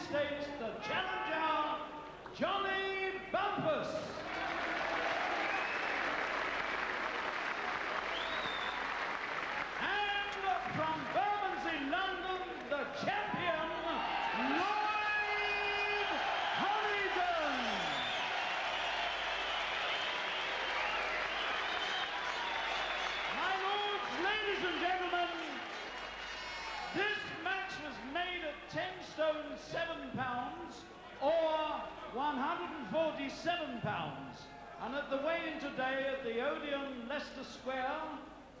States, the challenger, Johnny Bumphus. And from Bermondsey, London, the champion, Lloyd Honeyghan. My lords, ladies and gentlemen, this match was made at 10 stone 7 pounds or 147 pounds. And at the weigh-in today at the Odeon, Leicester Square,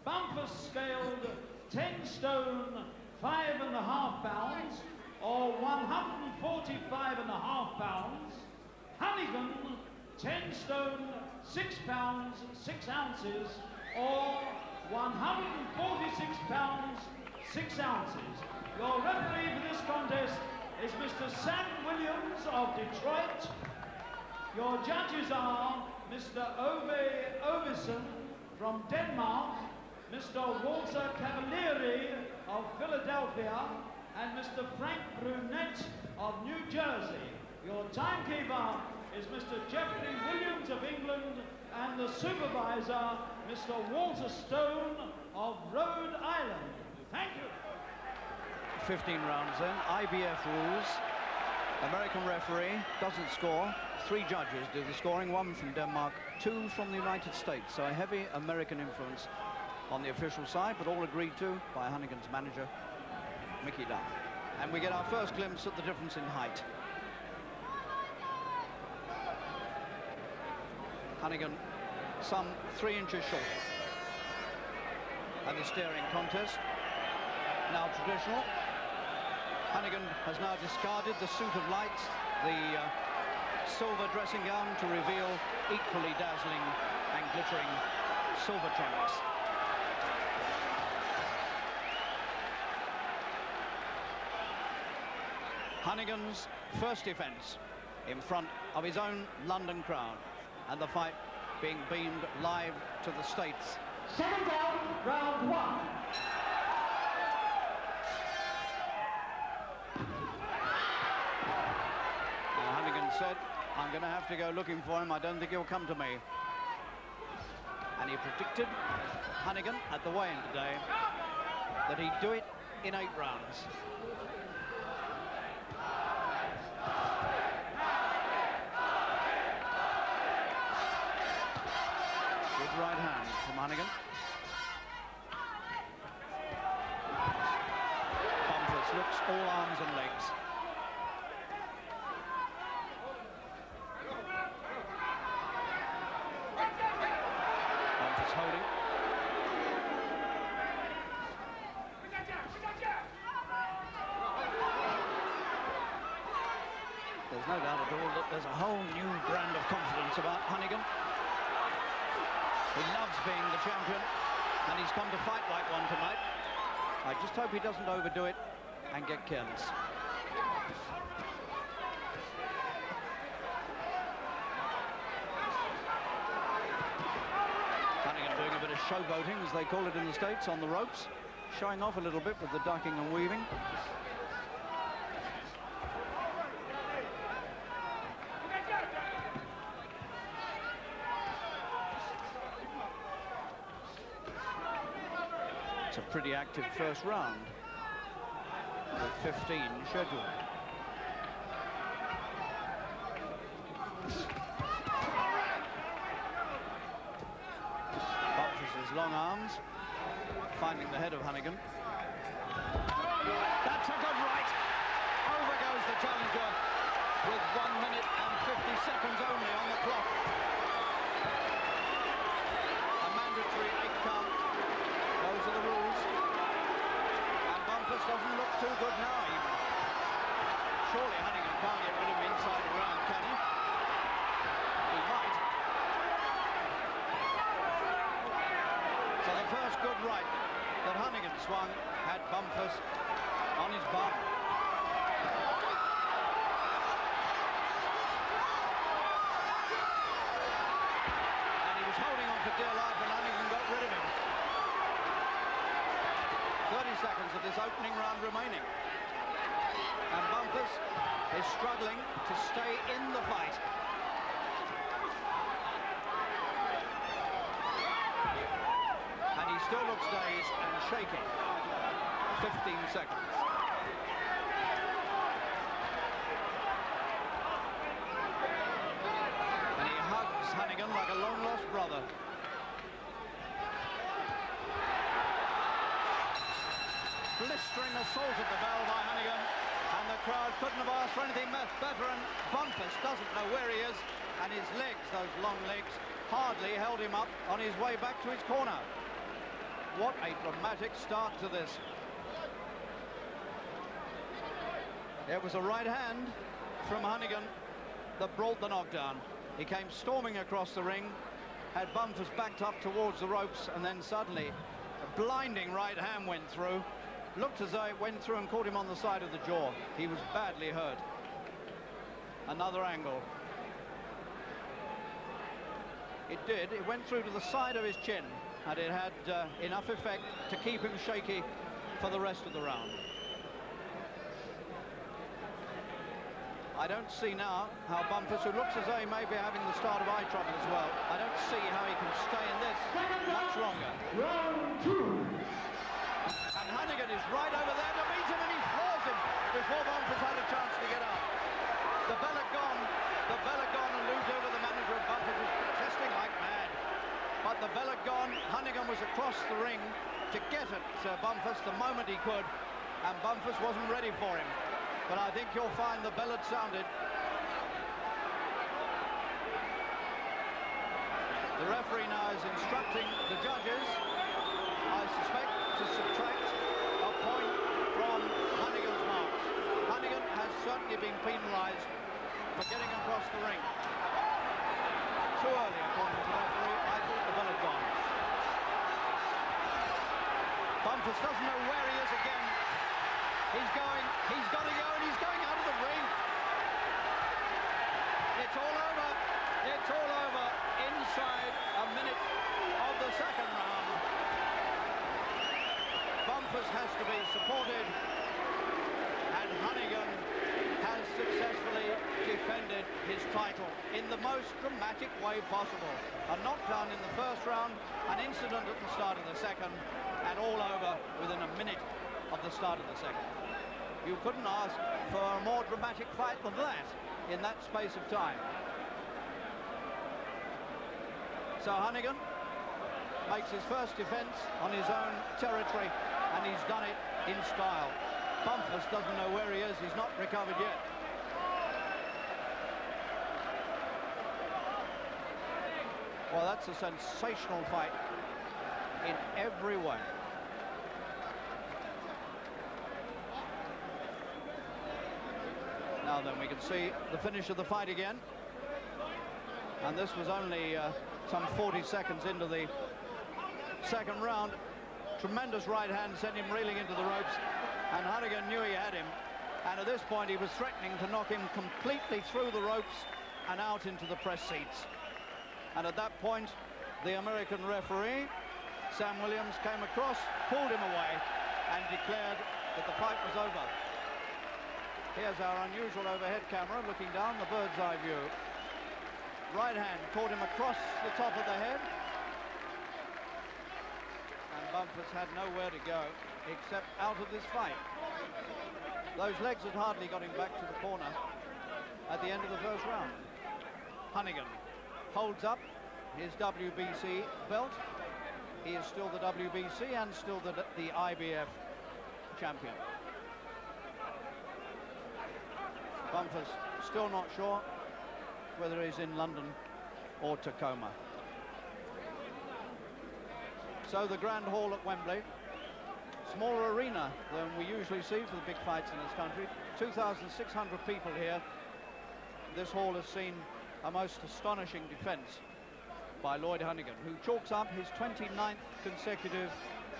Bumphus scaled 10 stone 5.5 pounds or 145.5 pounds. Honeyghan 10 stone 6 pounds 6 ounces or 146 pounds 6 ounces. Your referee for this contest is Mr. Sam Williams of Detroit. Your judges are Mr. Ove Ovison from Denmark, Mr. Walter Cavalieri of Philadelphia, and Mr. Frank Brunette of New Jersey. Your timekeeper is Mr. Jeffrey Williams of England, and the supervisor, Mr. Walter Stone of Rhode Island. Thank you. 15 rounds then, IBF rules. American referee doesn't score. 3 judges do the scoring, 1 from Denmark, 2 from the United States. So a heavy American influence on the official side, but all agreed to by Honeyghan's manager, Mickey Duff. And we get our first glimpse at the difference in height. Honeyghan some 3 inches shorter. And the steering contest, now traditional. Honeyghan has now discarded the suit of lights, the silver dressing gown, to reveal equally dazzling and glittering silver trunks. Honeyghan's first defence in front of his own London crowd, and the fight being beamed live to the States. 7 down, round 1. Said, I'm going to have to go looking for him. I don't think he'll come to me. And he predicted, Honeyghan, at the weigh-in today, that he'd do it in 8 rounds. Good right hand from Honeyghan. Bumphus looks all arms and legs. Holding. There's no doubt at all that there's a whole new brand of confidence about Honeyghan. He loves being the champion, and he's come to fight like one tonight. I just hope he doesn't overdo it and get careless. Showboating, as they call it in the States, on the ropes, showing off a little bit with the ducking and weaving. It's a pretty active first round with 15 scheduled. Long arms, finding the head of Honeyghan. That's a good right. Over goes the challenger with 1 minute and 50 seconds only on the clock. A mandatory 8 count. Those are the rules. And Bumphus doesn't look too good now even. Surely Honeyghan can't get rid of him inside a round, can he? He might. So the first good right that Honeyghan swung had Bumphus on his bum. And he was holding on for dear life, and Honeyghan got rid of him. 30 seconds of this opening round remaining. And Bumphus is struggling to stay in the fight. And he still looks dazed and shaking. 15 seconds. And he hugs Honeyghan like a long-lost brother. Blistering assault at the bell by Honeyghan, and the crowd couldn't have asked for anything better, and Bumphus doesn't know where he is, and his legs, those long legs, hardly held him up on his way back to his corner. What a dramatic start to this. It was a right hand from Honeyghan that brought the knockdown. He came storming across the ring, had Bumphus backed up towards the ropes, and then suddenly a blinding right hand went through. Looked as though it went through and caught him on the side of the jaw. He was badly hurt. Another angle. It did. It went through to the side of his chin, and it had enough effect to keep him shaky for the rest of the round. I don't see now how Bumphus, who looks as though he may be having the start of eye trouble as well, I don't see how he can stay in this much longer. Round 2. And Honeyghan is right over there to meet him, and he floors him before Bumphus had a chance to get up. The bell had gone, and Lou Dover, the manager of Bumphus, was protesting like mad. But the bell had gone. Honeyghan was across the ring to get at Bumphus the moment he could, and Bumphus wasn't ready for him. But I think you'll find the bell had sounded. The referee now is instructing the judges, I suspect, to subtract a point from Honeyghan's marks. Honeyghan has certainly been penalised for getting across the ring. Too early, according to the referee. I thought the bell had gone. Bumphus doesn't know where he is again. He's got to go, and he's going out of the ring. It's all over. It's all over inside a minute of the second round. Bumphus has to be supported, and Honeyghan has successfully defended his title in the most dramatic way possible. A knockdown in the first round, an incident at the start of the second, and all over within a minute of the start of the second. You couldn't ask for a more dramatic fight than that in that space of time. So Honeyghan makes his first defence on his own territory, and he's done it in style. Bumphus doesn't know where he is. He's not recovered yet. Well, that's a sensational fight in every way. Now then, we can see the finish of the fight again. And this was only some 40 seconds into the second round. Tremendous right hand sent him reeling into the ropes, and Honeyghan knew he had him. And at this point, he was threatening to knock him completely through the ropes and out into the press seats. And at that point, the American referee, Sam Williams, came across, pulled him away, and declared that the fight was over. Here's our unusual overhead camera looking down the bird's eye view. Right hand caught him across the top of the head, and Bumphus had nowhere to go except out of this fight. Those legs had hardly got him back to the corner at the end of the first round. Honeyghan holds up his WBC belt. He is still the WBC and still the IBF champion. Bumphus still not sure whether he's in London or Tacoma. So the Grand Hall at Wembley, smaller arena than we usually see for the big fights in this country. 2,600 people here. This hall has seen a most astonishing defence by Lloyd Honeyghan, who chalks up his 29th consecutive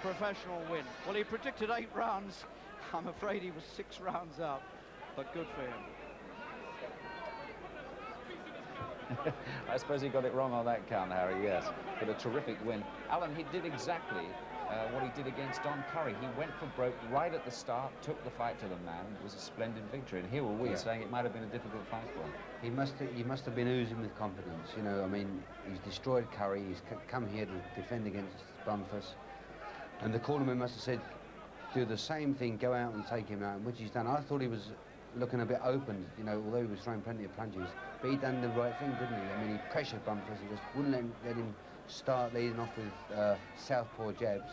professional win. Well, he predicted 8 rounds. I'm afraid he was 6 rounds out, but good for him. I suppose he got it wrong on that count, Harry, yes. But a terrific win. Alan, he did exactly what he did against Don Curry. He went for broke right at the start, took the fight to the man. It was a splendid victory. And here were we saying it might have been a difficult fight for him. He must have been oozing with confidence. You know, I mean, he's destroyed Curry. He's come here to defend against Bumphus. And the cornerman must have said, do the same thing, go out and take him out, which he's done. I thought he was looking a bit open, you know, although he was throwing plenty of punches. But he done the right thing, didn't he? I mean, he pressured Bumphus. He just wouldn't let him start leading off with southpaw jabs,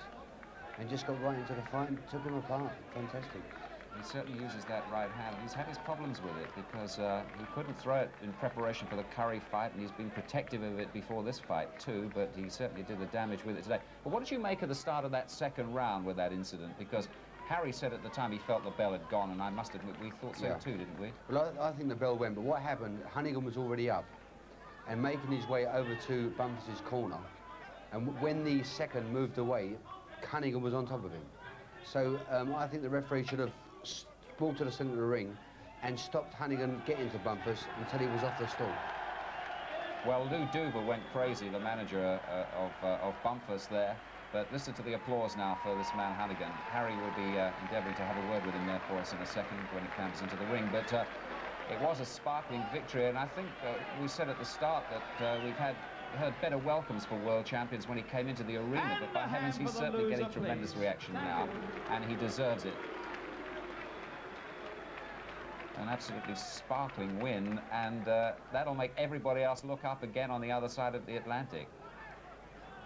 and just got right into the fight and took him apart. Fantastic. He certainly uses that right hand. He's had his problems with it because he couldn't throw it in preparation for the Curry fight, and he's been protective of it before this fight too, but he certainly did the damage with it today. But what did you make of the start of that second round with that incident? Because Harry said at the time he felt the bell had gone, and I must admit we thought so too, didn't we? Well, I think the bell went, but what happened, Honeyghan was already up and making his way over to Bumphus's corner, and when the second moved away, Honeyghan was on top of him. So I think the referee should have walked to the centre of the ring and stopped Honeyghan getting to Bumphus until he was off the stall. Well, Lou Duva went crazy, the manager of Bumphus there. But listen to the applause now for this man, Honeyghan. Harry will be endeavouring to have a word with him there for us in a second when he comes into the ring. But it was a sparkling victory, and I think we said at the start that we've heard better welcomes for world champions when he came into the arena, but by heavens, he's certainly getting tremendous reaction now, and he deserves it. An absolutely sparkling win, and that'll make everybody else look up again on the other side of the Atlantic.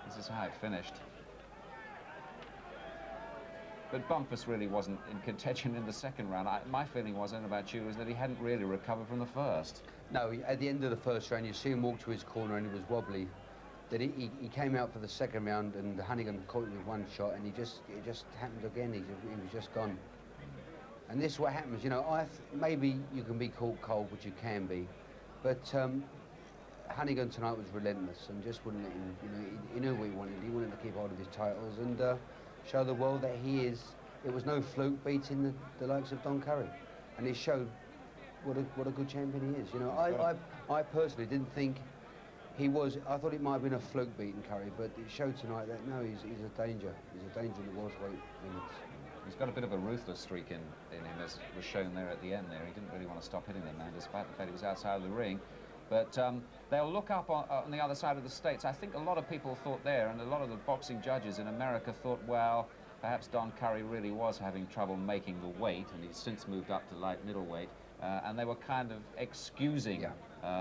This is how it finished. But Bumphus really wasn't in contention in the second round. My feeling was, I don't know about you, is that he hadn't really recovered from the first. No, at the end of the first round, you see him walk to his corner and he was wobbly. Then he came out for the second round, and Honeyghan caught him with one shot, and it just happened again. He was just gone. And this is what happens, you know. Maybe you can be caught cold, which you can be, but Honeyghan tonight was relentless and just wouldn't let him. You know, he knew what he wanted. He wanted to keep hold of his titles and show the world that he is. It was no fluke beating the likes of Don Curry, and he showed what a good champion he is. You know, I personally didn't think he was. I thought it might have been a fluke beating Curry, but it showed tonight that no, he's a danger. He's a danger in the welterweight limits. He's got a bit of a ruthless streak in him, as was shown there at the end there. He didn't really want to stop hitting the man, despite the fact he was outside of the ring. But they'll look up on the other side of the States. I think a lot of people thought there, and a lot of the boxing judges in America thought, well, perhaps Don Curry really was having trouble making the weight, and he's since moved up to light middleweight. And they were kind of excusing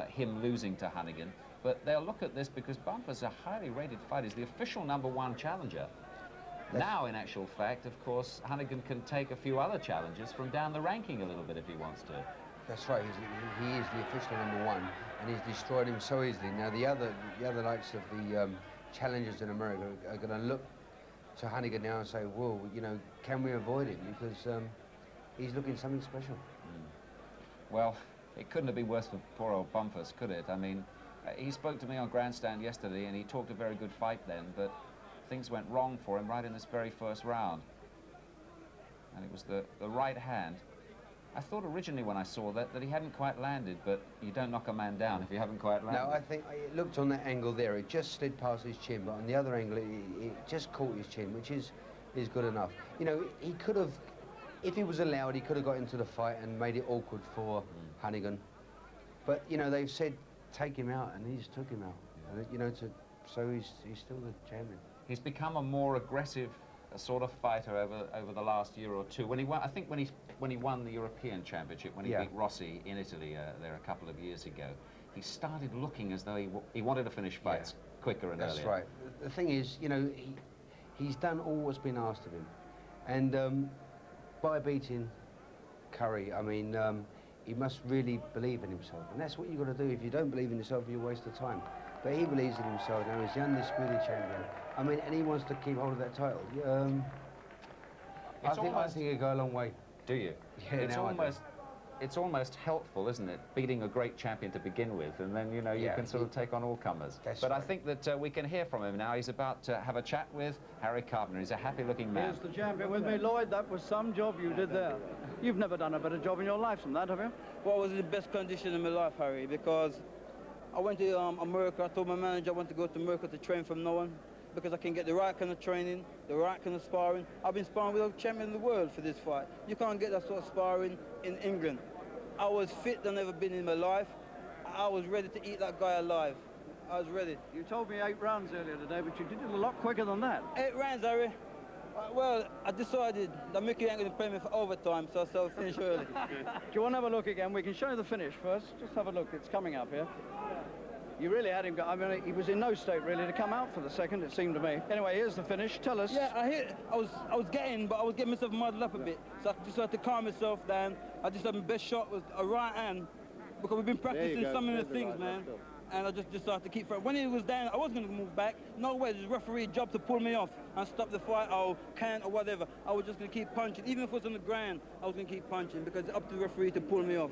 him losing to Honeyghan. But they'll look at this because Bumphus, a highly rated fighter, is the official #1 challenger. Now, in actual fact, of course, Honeyghan can take a few other challenges from down the ranking a little bit if he wants to. That's right. He is the official #1, and he's destroyed him so easily. Now, the other likes of the challengers in America are going to look to Honeyghan now and say, well, you know, can we avoid him? Because he's looking something special. Well, it couldn't have been worse for poor old Bumphus, could it? I mean, he spoke to me on Grandstand yesterday, and he talked a very good fight then, but things went wrong for him right in this very first round. And it was the right hand. I thought originally when I saw that he hadn't quite landed, but you don't knock a man down if you haven't quite landed. No, I think it looked on that angle there, it just slid past his chin, but on the other angle, it just caught his chin, which is good enough. You know, he could have, if he was allowed, he could have got into the fight and made it awkward for Honeyghan. But, you know, they've said, take him out, and he just took him out. And, you know, so he's still the champion. He's become a more aggressive sort of fighter over the last year or two. When he won, I think when he won the European Championship, when he beat Rossi in Italy there a couple of years ago, he started looking as though he wanted to finish fights quicker and earlier. That's right. The thing is, you know, he's done all what's been asked of him, and by beating Curry, I mean, he must really believe in himself, and that's what you've got to do. If you don't believe in yourself, you waste the time. But he believes in himself now. He's the undisputed champion. I mean, and he wants to keep hold of that title. I think he'll go a long way. Do you? Yeah, it's almost helpful, isn't it? Beating a great champion to begin with, and then, you know, you can sort of take on all comers. But right. I think that we can hear from him now. He's about to have a chat with Harry Carpenter. He's a happy-looking man. Here's the champion with me, Lloyd. That was some job you did there. You've never done a better job in your life than that, have you? Well, I was in the best condition in my life, Harry, because I went to America. I told my manager I want to go to America to train from now on. because I can get the right kind of training, the right kind of sparring. I've been sparring with a champion of the world for this fight. You can't get that sort of sparring in England. I was fit than ever been in my life. I was ready to eat that guy alive. I was ready. You told me 8 rounds earlier today, but you did it a lot quicker than that. 8 rounds, Harry. Well, I decided that Mickey ain't going to play me for overtime, so I'll finish early. Do you want to have a look again? We can show you the finish first. Just have a look. It's coming up here. You really had him go. I mean, he was in no state really to come out for the second, it seemed to me. Anyway, here's the finish. Tell us. Yeah, I was getting myself muddled up a bit. So I decided to calm myself down. I decided my best shot was a right hand, because we've been practicing some of the things, man. And I just decided to keep fighting. When he was down, I wasn't going to move back. No way, the referee job to pull me off and stop the fight or can't or whatever. I was just going to keep punching. Even if it was on the ground, I was going to keep punching because it's up to the referee to pull me off.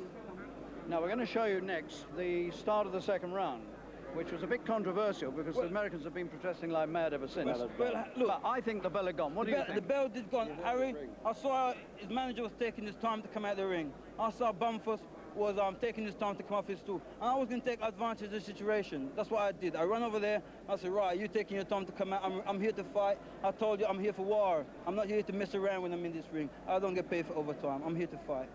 Now, we're going to show you next the start of the second round, which was a bit controversial because the Americans have been protesting like mad ever since. Well, look, but I think the bell had gone. What do you think? The bell did go. Harry, I saw his manager was taking his time to come out of the ring. I saw Bumphus was taking his time to come off his stool. And I was going to take advantage of the situation. That's what I did. I ran over there. I said, right, you're taking your time to come out. I'm here to fight. I told you I'm here for war. I'm not here to mess around when I'm in this ring. I don't get paid for overtime. I'm here to fight.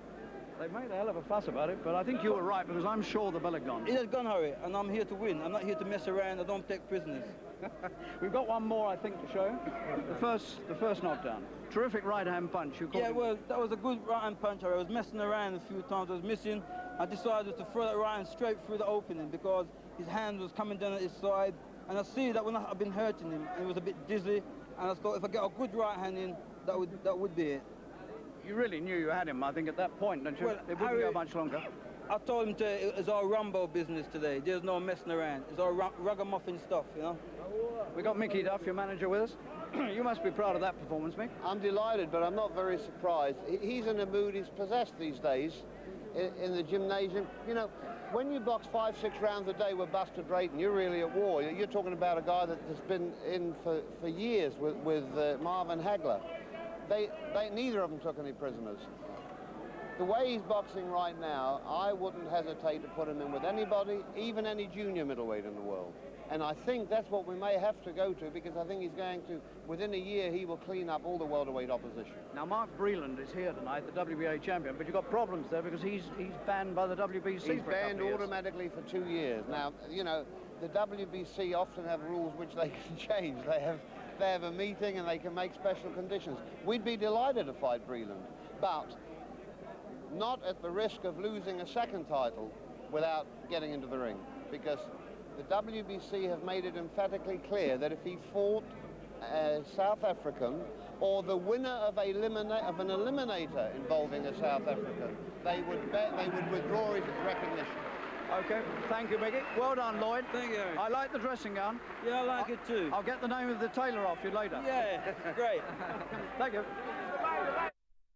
They made a hell of a fuss about it, but I think you were right, because I'm sure the bell had gone. It has gone, Harry, and I'm here to win. I'm not here to mess around. I don't take prisoners. We've got one more, I think, to show. The first knockdown. Terrific right-hand punch. Yeah, well, that was a good right-hand punch, Harry. I was messing around a few times. I was missing. I decided to throw that right hand straight through the opening because his hand was coming down at his side. And I see that when I've been hurting him, and he was a bit dizzy. And I thought if I get a good right hand in, that would be it. You really knew you had him, I think, at that point, don't you? Well, it wouldn't Harry, go much longer. I told him it's all Rumbo business today. There's no messing around. It's all ragamuffin stuff, you know? We got Mickey Duff, your manager, with us. You must be proud of that performance, Mick. I'm delighted, but I'm not very surprised. He's in a mood he's possessed these days in the gymnasium. You know, when you box 5-6 rounds a day with Buster Drayton, you're really at war. You're talking about a guy that has been in for years with Marvin Hagler. Neither of them took any prisoners. The way he's boxing right now, I wouldn't hesitate to put him in with anybody, even any junior middleweight in the world. And I think that's what we may have to go to, because I think he's going to, within a year, he will clean up all the welterweight opposition. Now, Mark Breland is here tonight, the WBA champion, but you've got problems there because he's banned by the WBC. He's banned automatically for 2 years. Now, you know, the WBC often have rules which they can change. They have a meeting and they can make special conditions. We'd be delighted to fight Breland, but not at the risk of losing a second title without getting into the ring, because the WBC have made it emphatically clear that if he fought a South African or the winner of an eliminator involving a South African, they would withdraw his recognition. Okay, thank you, Mickey. Well done, Lloyd. Thank you. I like the dressing gown. Yeah, I like it too. I'll get the name of the tailor off you later. Yeah, great. Thank you.